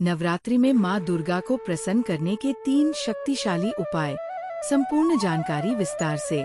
नवरात्रि में माँ दुर्गा को प्रसन्न करने के 3 शक्तिशाली उपाय। संपूर्ण जानकारी विस्तार से।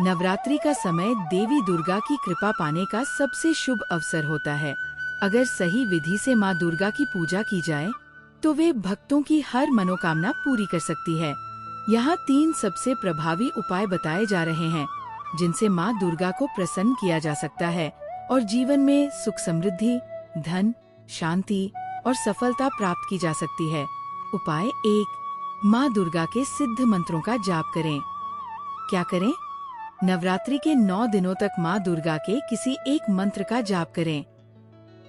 नवरात्रि का समय देवी दुर्गा की कृपा पाने का सबसे शुभ अवसर होता है। अगर सही विधि से माँ दुर्गा की पूजा की जाए तो वे भक्तों की हर मनोकामना पूरी कर सकती है। यहाँ 3 सबसे प्रभावी उपाय बताए जा रहे हैं जिनसे माँ दुर्गा को प्रसन्न किया जा सकता है और जीवन में सुख समृद्धि, धन, शांति और सफलता प्राप्त की जा सकती है। उपाय 1, माँ दुर्गा के सिद्ध मंत्रों का जाप करें। क्या करें? नवरात्रि के 9 दिनों तक माँ दुर्गा के किसी एक मंत्र का जाप करें।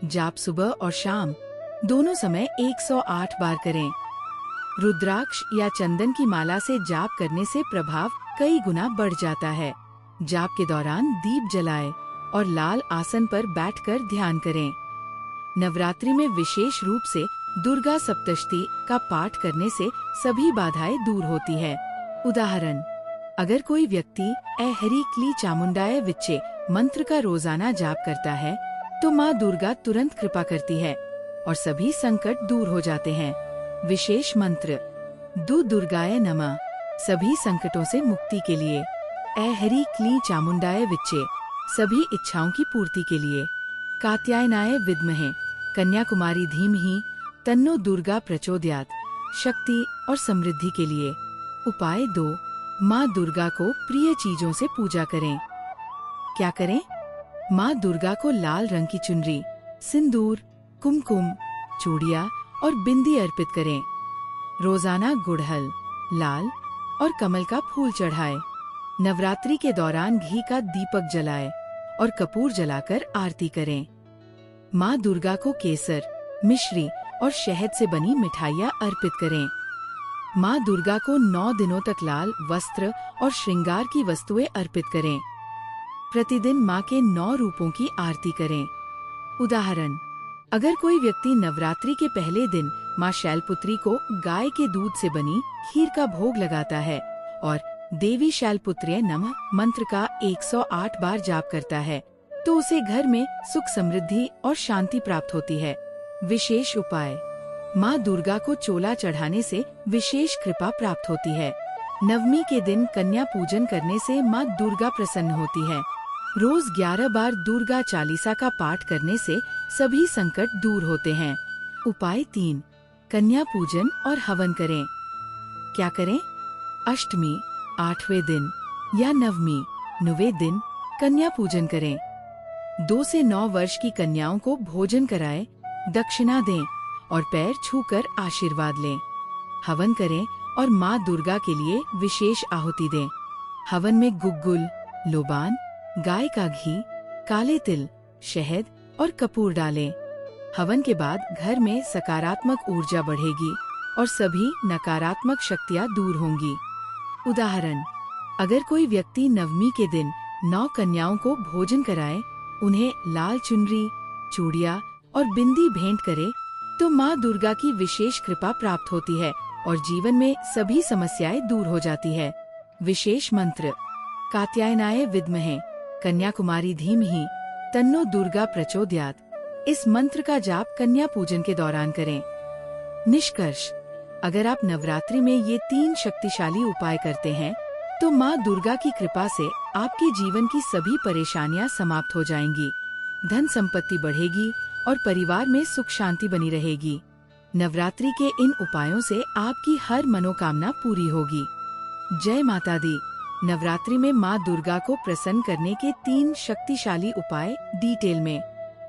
जाप सुबह और शाम दोनों समय 108 बार करें। रुद्राक्ष या चंदन की माला से जाप करने से प्रभाव कई गुना बढ़ जाता है। जाप के दौरान दीप जलाएं और लाल आसन पर बैठकर ध्यान करें। नवरात्रि में विशेष रूप से दुर्गा सप्तशती का पाठ करने से सभी बाधाएं दूर होती है। उदाहरण, अगर कोई व्यक्ति ऐ हरि क्ली चामुंडाय विच्चे मंत्र का रोजाना जाप करता है तो माँ दुर्गा तुरंत कृपा करती है और सभी संकट दूर हो जाते हैं। विशेष मंत्र, दु दुर्गाय नमः, सभी संकटों से मुक्ति के लिए। ऐ हरि क्ली चामुंडाय विच्चे, सभी इच्छाओं की पूर्ति के लिए। कात्यायनाय विद्महे, कन्या कुमारी धीमहि, तन्नो दुर्गा प्रचोदयात्, शक्ति और समृद्धि के लिए। उपाय 2, माँ दुर्गा को प्रिय चीजों से पूजा करें। क्या करें? माँ दुर्गा को लाल रंग की चुनरी, सिंदूर, कुमकुम, चूड़ियाँ और बिंदी अर्पित करें। रोजाना गुड़हल, लाल और कमल का फूल चढ़ाएं। नवरात्रि के दौरान घी का दीपक जलाएं और कपूर जलाकर आरती करें। माँ दुर्गा को केसर, मिश्री और शहद से बनी मिठाइयाँ अर्पित करें। माँ दुर्गा को 9 दिनों तक लाल वस्त्र और श्रृंगार की वस्तुएं अर्पित करें। प्रतिदिन माँ के 9 रूपों की आरती करें। उदाहरण, अगर कोई व्यक्ति नवरात्रि के पहले दिन माँ शैलपुत्री को गाय के दूध से बनी खीर का भोग लगाता है और देवी शैलपुत्र्यै नमः मंत्र का 108 बार जाप करता है तो उसे घर में सुख समृद्धि और शांति प्राप्त होती है। विशेष उपाय, माँ दुर्गा को चोला चढ़ाने से विशेष कृपा प्राप्त होती है। नवमी के दिन कन्या पूजन करने से माँ दुर्गा प्रसन्न होती है। रोज 11 बार दुर्गा चालीसा का पाठ करने से सभी संकट दूर होते हैं। उपाय 3, कन्या पूजन और हवन करें। क्या करें? अष्टमी, 8वें दिन या नवमी, 9वें दिन कन्या पूजन करें। 2 से 9 वर्ष की कन्याओं को भोजन कराएं, दक्षिणा दें और पैर छूकर आशीर्वाद लें। हवन करें और माँ दुर्गा के लिए विशेष आहुति दें। हवन में गुग्गुल, लोबान, गाय का घी, काले तिल, शहद और कपूर डालें। हवन के बाद घर में सकारात्मक ऊर्जा बढ़ेगी और सभी नकारात्मक शक्तियाँ दूर होंगी। उदाहरण, अगर कोई व्यक्ति नवमी के दिन 9 कन्याओं को भोजन कराए, उन्हें लाल चुनरी, चूड़ियाँ और बिंदी भेंट करे तो माँ दुर्गा की विशेष कृपा प्राप्त होती है और जीवन में सभी समस्याएं दूर हो जाती है। विशेष मंत्र, कात्यायनाय विद्महे, कन्या कुमारी धीमहि, तन्नो दुर्गा प्रचोदयात्। इस मंत्र का जाप कन्या पूजन के दौरान करें। निष्कर्ष, अगर आप नवरात्रि में ये 3 शक्तिशाली उपाय करते हैं तो माँ दुर्गा की कृपा से आपके जीवन की सभी परेशानियाँ समाप्त हो जाएंगी। धन संपत्ति बढ़ेगी और परिवार में सुख शांति बनी रहेगी। नवरात्रि के इन उपायों से आपकी हर मनोकामना पूरी होगी। जय माता दी। नवरात्रि में माँ दुर्गा को प्रसन्न करने के 3 शक्तिशाली उपाय डिटेल में।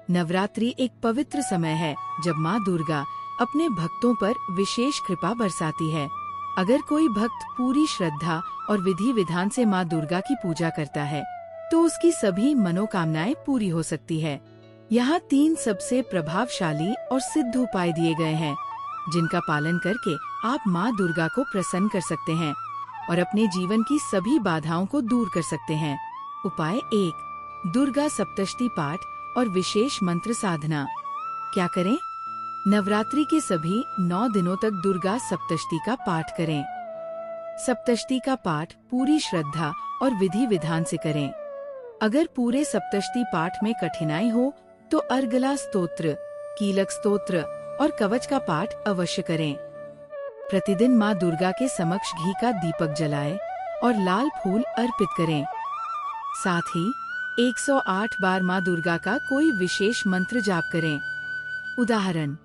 नवरात्रि एक पवित्र समय है जब माँ दुर्गा अपने भक्तों पर विशेष कृपा बरसाती है। अगर कोई भक्त पूरी श्रद्धा और विधि विधान से माँ दुर्गा की पूजा करता है तो उसकी सभी मनोकामनाएं पूरी हो सकती है। यहाँ 3 सबसे प्रभावशाली और सिद्ध उपाय दिए गए हैं जिनका पालन करके आप माँ दुर्गा को प्रसन्न कर सकते हैं और अपने जीवन की सभी बाधाओं को दूर कर सकते हैं। उपाय 1, दुर्गा सप्तशती पाठ और विशेष मंत्र साधना। क्या करें? नवरात्रि के सभी 9 दिनों तक दुर्गा सप्तशती का पाठ करें। सप्तशती का पाठ पूरी श्रद्धा और विधि विधान से करें। अगर पूरे सप्तशती पाठ में कठिनाई हो तो अर्गला स्तोत्र, कीलक स्तोत्र और कवच का पाठ अवश्य करें। प्रतिदिन माँ दुर्गा के समक्ष घी का दीपक जलाएं और लाल फूल अर्पित करें। साथ ही 108 बार माँ दुर्गा का कोई विशेष मंत्र जाप करें। उदाहरण,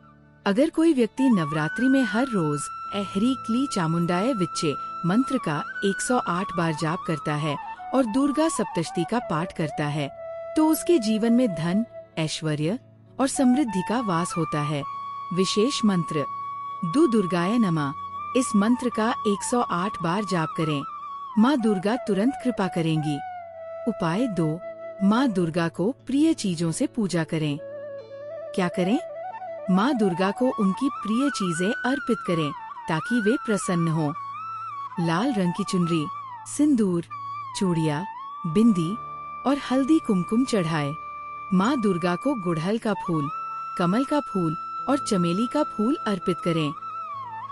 अगर कोई व्यक्ति नवरात्रि में हर रोज ह्रीं क्लीं चामुंडाय विच्चे मंत्र का 108 बार जाप करता है और दुर्गा सप्तशती का पाठ करता है, तो उसके जीवन में धन, ऐश्वर्य और समृद्धि का वास होता है। विशेष मंत्र, दु दुर्गाय नमः। इस मंत्र का 108 बार जाप करें। माँ दुर्गा तुरंत कृपा करेंगी। उपाय 2, माँ दुर्गा को प्रिय चीजों से पूजा करें। क्या करें? माँ दुर्गा को उनकी प्रिय चीजें अर्पित करें ताकि वे प्रसन्न हों। लाल रंग की चुनरी, सिंदूर, चूड़ियाँ, बिंदी और हल्दी कुमकुम चढ़ाएं। माँ दुर्गा को गुड़हल का फूल, कमल का फूल और चमेली का फूल अर्पित करें।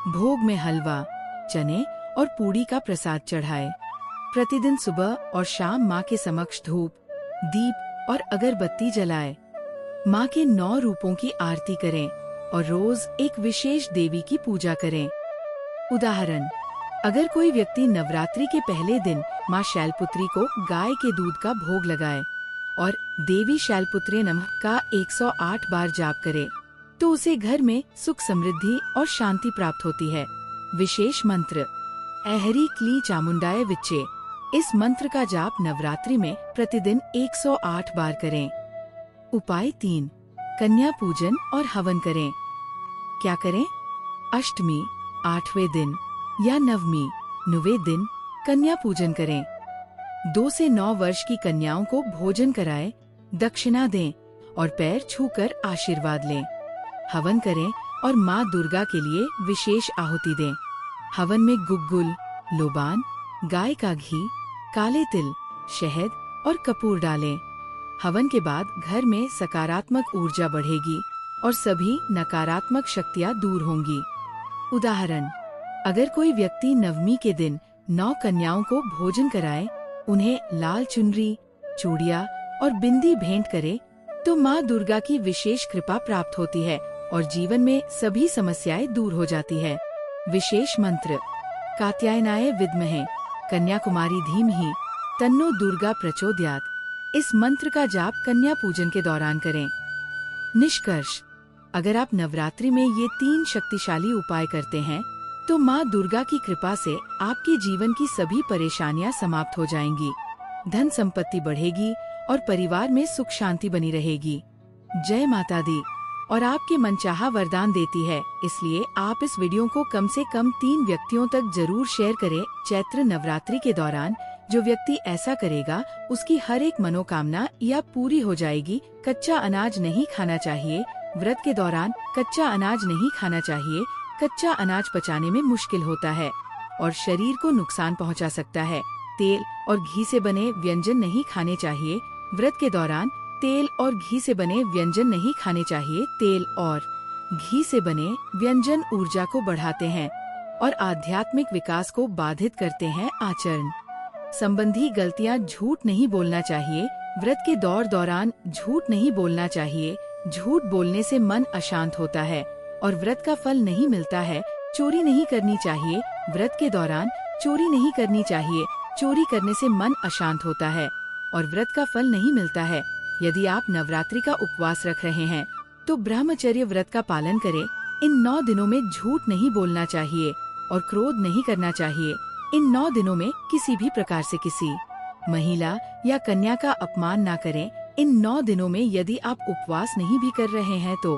भोग में हलवा, चने और पूड़ी का प्रसाद चढ़ाएं। प्रतिदिन सुबह और शाम माँ के समक्ष धूप, दीप और अगरबत्ती जलाएं। माँ के 9 रूपों की आरती करें और रोज एक विशेष देवी की पूजा करें। उदाहरण, अगर कोई व्यक्ति नवरात्रि के पहले दिन माँ शैलपुत्री को गाय के दूध का भोग लगाए और देवी शैलपुत्रे नमः का 108 बार जाप करे, तो उसे घर में सुख, समृद्धि और शांति प्राप्त होती है। विशेष मंत्र, ह्रीं क्लीं चामुंडाय विच्चे। इस मंत्र का जाप नवरात्रि में प्रतिदिन 108 बार करें। उपाय 3, कन्या पूजन और हवन करें। क्या करें? अष्टमी, 8वें दिन या नवमी, 9वें दिन कन्या पूजन करें। 2 से 9 वर्ष की कन्याओं को भोजन कराएं, दक्षिणा दें और पैर छूकर आशीर्वाद लें। हवन करें और माँ दुर्गा के लिए विशेष आहुति दें। हवन में गुग्गुल, लोबान, गाय का घी, काले तिल, शहद और कपूर डालें। हवन के बाद घर में सकारात्मक ऊर्जा बढ़ेगी और सभी नकारात्मक शक्तियाँ दूर होंगी। उदाहरण, अगर कोई व्यक्ति नवमी के दिन 9 कन्याओं को भोजन कराए, उन्हें लाल चुनरी, चूड़ियाँ और बिंदी भेंट करे, तो माँ दुर्गा की विशेष कृपा प्राप्त होती है और जीवन में सभी समस्याएं दूर हो जाती है। विशेष मंत्र, कात्यायनाय विद्महे कन्याकुमारी धीमहि तन्नो दुर्गा प्रचोदयात्। इस मंत्र का जाप कन्या पूजन के दौरान करें। निष्कर्ष, अगर आप नवरात्रि में ये 3 शक्तिशाली उपाय करते हैं, तो माँ दुर्गा की कृपा से आपके जीवन की सभी परेशानियाँ समाप्त हो जाएंगी, धन संपत्ति बढ़ेगी और परिवार में सुख शांति बनी रहेगी। जय माता दी। और आपके मनचाहा वरदान देती है, इसलिए आप इस वीडियो को कम से कम 3 व्यक्तियों तक जरूर शेयर करें। चैत्र नवरात्रि के दौरान जो व्यक्ति ऐसा करेगा, उसकी हर एक मनोकामना या पूरी हो जाएगी। कच्चा अनाज नहीं खाना चाहिए। व्रत के दौरान कच्चा अनाज नहीं खाना चाहिए। कच्चा अनाज पचाने में मुश्किल होता है और शरीर को नुकसान पहुंचा सकता है। तेल और घी से बने व्यंजन नहीं खाने चाहिए। व्रत के दौरान तेल और घी से बने व्यंजन नहीं खाने चाहिए। तेल और घी से बने व्यंजन ऊर्जा को बढ़ाते हैं और आध्यात्मिक विकास को बाधित करते हैं। आचरण संबंधी गलतियां, झूठ नहीं बोलना चाहिए। व्रत के दौरान झूठ नहीं बोलना चाहिए। झूठ बोलने से मन अशांत होता है और व्रत का फल नहीं मिलता है। चोरी नहीं करनी चाहिए। व्रत के दौरान चोरी नहीं करनी चाहिए। चोरी करने से मन अशांत होता है और व्रत का फल नहीं मिलता है। यदि आप नवरात्रि का उपवास रख रहे हैं, तो ब्रह्मचर्य व्रत का पालन करें। इन 9 दिनों में झूठ नहीं बोलना चाहिए और क्रोध नहीं करना चाहिए। इन 9 दिनों में किसी भी प्रकार से किसी महिला या कन्या का अपमान ना करें। इन 9 दिनों में यदि आप उपवास नहीं भी कर रहे हैं, तो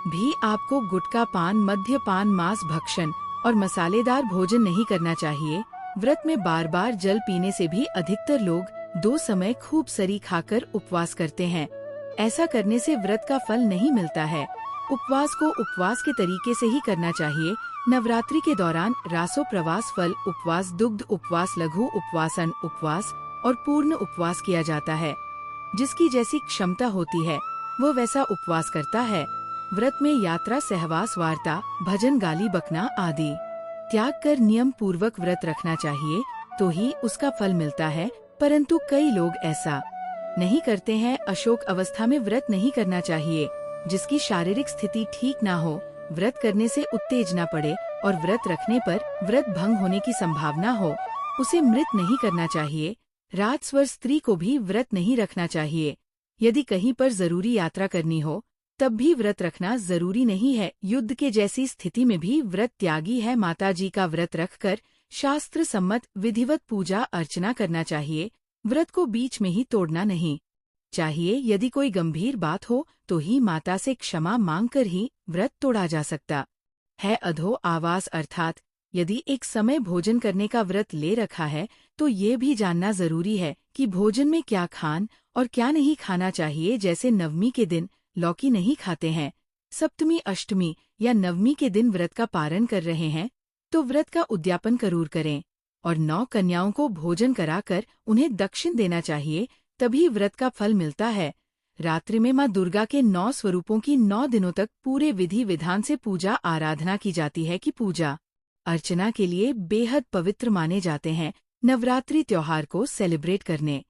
भी आपको गुटखा पान, मद्यपान, मांस भक्षण और मसालेदार भोजन नहीं करना चाहिए। व्रत में बार बार जल पीने से भी अधिकतर लोग 2 समय खूब सरी खाकर उपवास करते हैं। ऐसा करने से व्रत का फल नहीं मिलता है। उपवास को उपवास के तरीके से ही करना चाहिए। नवरात्रि के दौरान रासो प्रवास, फल उपवास, दुग्ध उपवास, लघु उपवासन उपवास और पूर्ण उपवास किया जाता है। जिसकी जैसी क्षमता होती है, वो वैसा उपवास करता है। व्रत में यात्रा, सहवास, वार्ता, भजन, गाली बकना आदि त्याग कर नियम पूर्वक व्रत रखना चाहिए, तो ही उसका फल मिलता है। परंतु कई लोग ऐसा नहीं करते हैं। अशोक अवस्था में व्रत नहीं करना चाहिए। जिसकी शारीरिक स्थिति ठीक ना हो, व्रत करने से उत्तेजना पड़े और व्रत रखने पर व्रत भंग होने की संभावना हो, उसे मृत नहीं करना चाहिए। राजस्वर स्त्री को भी व्रत नहीं रखना चाहिए। यदि कहीं पर जरूरी यात्रा करनी हो तब भी व्रत रखना जरूरी नहीं है। युद्ध के जैसी स्थिति में भी व्रत त्यागी है। माताजी का व्रत रखकर शास्त्र सम्मत विधिवत पूजा अर्चना करना चाहिए। व्रत को बीच में ही तोड़ना नहीं चाहिए। यदि कोई गंभीर बात हो तो ही माता से क्षमा मांगकर ही व्रत तोड़ा जा सकता है। अधो आवास अर्थात यदि एक समय भोजन करने का व्रत ले रखा है तो ये भी जानना जरूरी है कि भोजन में क्या खान और क्या नहीं खाना चाहिए। जैसे नवमी के दिन लौकी नहीं खाते हैं, सप्तमी अष्टमी या नवमी के दिन व्रत का पारण कर रहे हैं तो व्रत का उद्यापन जरूर करें और 9 कन्याओं को भोजन कराकर उन्हें दक्षिण देना चाहिए, तभी व्रत का फल मिलता है। रात्रि में माँ दुर्गा के 9 स्वरूपों की 9 दिनों तक पूरे विधि विधान से पूजा आराधना की जाती है कि पूजा अर्चना के लिए बेहद पवित्र माने जाते हैं। नवरात्रि त्योहार को सेलिब्रेट करने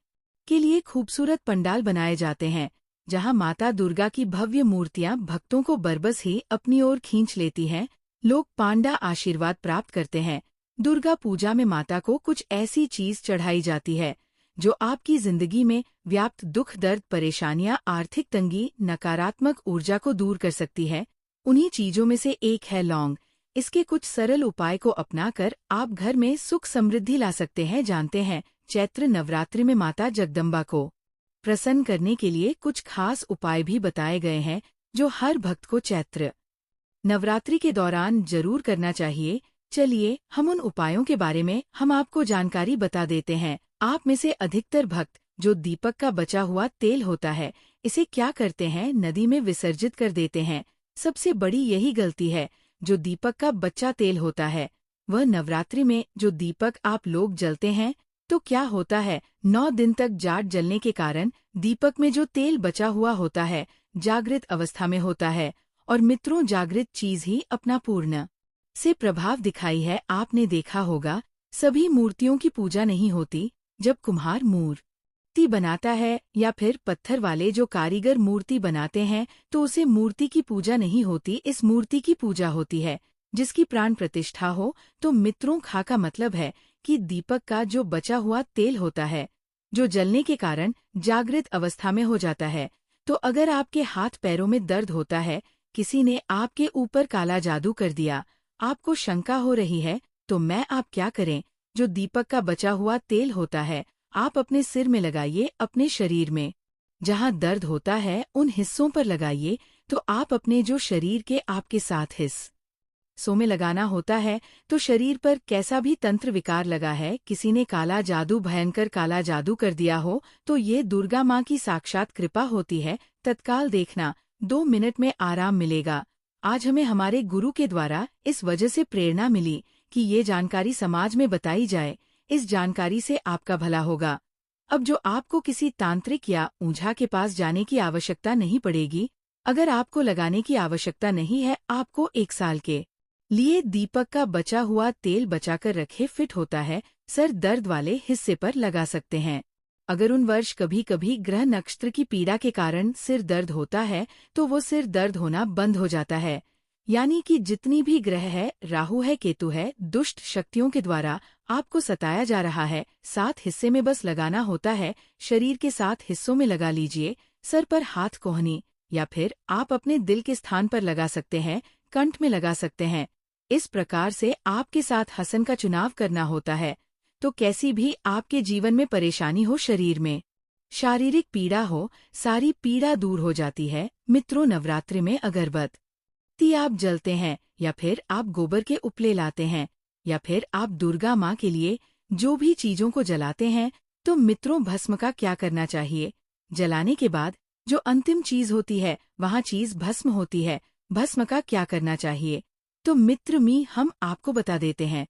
के लिए खूबसूरत पंडाल बनाए जाते हैं जहां माता दुर्गा की भव्य मूर्तियां भक्तों को बरबस ही अपनी ओर खींच लेती हैं। लोग पांडा आशीर्वाद प्राप्त करते हैं। दुर्गा पूजा में माता को कुछ ऐसी चीज चढ़ाई जाती है जो आपकी जिंदगी में व्याप्त दुख दर्द परेशानियां आर्थिक तंगी नकारात्मक ऊर्जा को दूर कर सकती है। उन्हीं चीजों में से एक है लौंग। इसके कुछ सरल उपाय को अपनाकर आप घर में सुख समृद्धि ला सकते हैं। जानते हैं चैत्र नवरात्रि में माता जगदम्बा को प्रसन्न करने के लिए कुछ खास उपाय भी बताए गए हैं जो हर भक्त को चैत्र नवरात्रि के दौरान जरूर करना चाहिए। चलिए हम उन उपायों के बारे में हम आपको जानकारी बता देते हैं। आप में से अधिकतर भक्त जो दीपक का बचा हुआ तेल होता है इसे क्या करते हैं, नदी में विसर्जित कर देते हैं। सबसे बड़ी यही गलती है। जो दीपक का बच्चा तेल होता है वह नवरात्रि में जो दीपक आप लोग जलते हैं तो क्या होता है, 9 दिन तक जाट जलने के कारण दीपक में जो तेल बचा हुआ होता है जागृत अवस्था में होता है और मित्रों जागृत चीज ही अपना पूर्ण से प्रभाव दिखाई है। आपने देखा होगा सभी मूर्तियों की पूजा नहीं होती। जब कुम्हार मूर्ति बनाता है या फिर पत्थर वाले जो कारीगर मूर्ति बनाते हैं तो उसे मूर्ति की पूजा नहीं होती, इस मूर्ति की पूजा होती है जिसकी प्राण प्रतिष्ठा हो। तो मित्रों खा का मतलब है कि दीपक का जो बचा हुआ तेल होता है जो जलने के कारण जागृत अवस्था में हो जाता है। तो अगर आपके हाथ पैरों में दर्द होता है, किसी ने आपके ऊपर काला जादू कर दिया, आपको शंका हो रही है तो आप क्या करें, जो दीपक का बचा हुआ तेल होता है आप अपने सिर में लगाइए। अपने शरीर में जहां दर्द होता है उन हिस्सों पर लगाइए। तो आप अपने जो शरीर के आपके 7 हिस्सों में लगाना होता है तो शरीर पर कैसा भी तंत्र विकार लगा है, किसी ने काला जादू भयंकर काला जादू कर दिया हो तो ये दुर्गा माँ की साक्षात कृपा होती है। तत्काल देखना 2 मिनट में आराम मिलेगा। आज हमें हमारे गुरु के द्वारा इस वजह से प्रेरणा मिली कि ये जानकारी समाज में बताई जाए। इस जानकारी से आपका भला होगा। अब जो आपको किसी तांत्रिक या ओझा के पास जाने की आवश्यकता नहीं पड़ेगी। अगर आपको लगाने की आवश्यकता नहीं है, आपको 1 साल के लिए दीपक का बचा हुआ तेल बचाकर रखे फिट होता है, सर दर्द वाले हिस्से पर लगा सकते हैं। अगर उन वर्ष कभी कभी ग्रह नक्षत्र की पीड़ा के कारण सिर दर्द होता है तो वो सिर दर्द होना बंद हो जाता है। यानी कि जितनी भी ग्रह है, राहु है केतु है, दुष्ट शक्तियों के द्वारा आपको सताया जा रहा है, 7 हिस्से में बस लगाना होता है। शरीर के 7 हिस्सों में लगा लीजिए। सर पर हाथ कोहनी या फिर आप अपने दिल के स्थान पर लगा सकते हैं, कंठ में लगा सकते हैं। इस प्रकार से आपके साथ हसन का चुनाव करना होता है। तो कैसी भी आपके जीवन में परेशानी हो, शरीर में शारीरिक पीड़ा हो, सारी पीड़ा दूर हो जाती है। मित्रों नवरात्रि में अगरबत्ती आप जलते हैं या फिर आप गोबर के उपले लाते हैं या फिर आप दुर्गा माँ के लिए जो भी चीजों को जलाते हैं, तो मित्रों भस्म का क्या करना चाहिए। जलाने के बाद जो अंतिम चीज होती है वहाँ चीज भस्म होती है। भस्म का क्या करना चाहिए तो मित्र मी हम आपको बता देते हैं।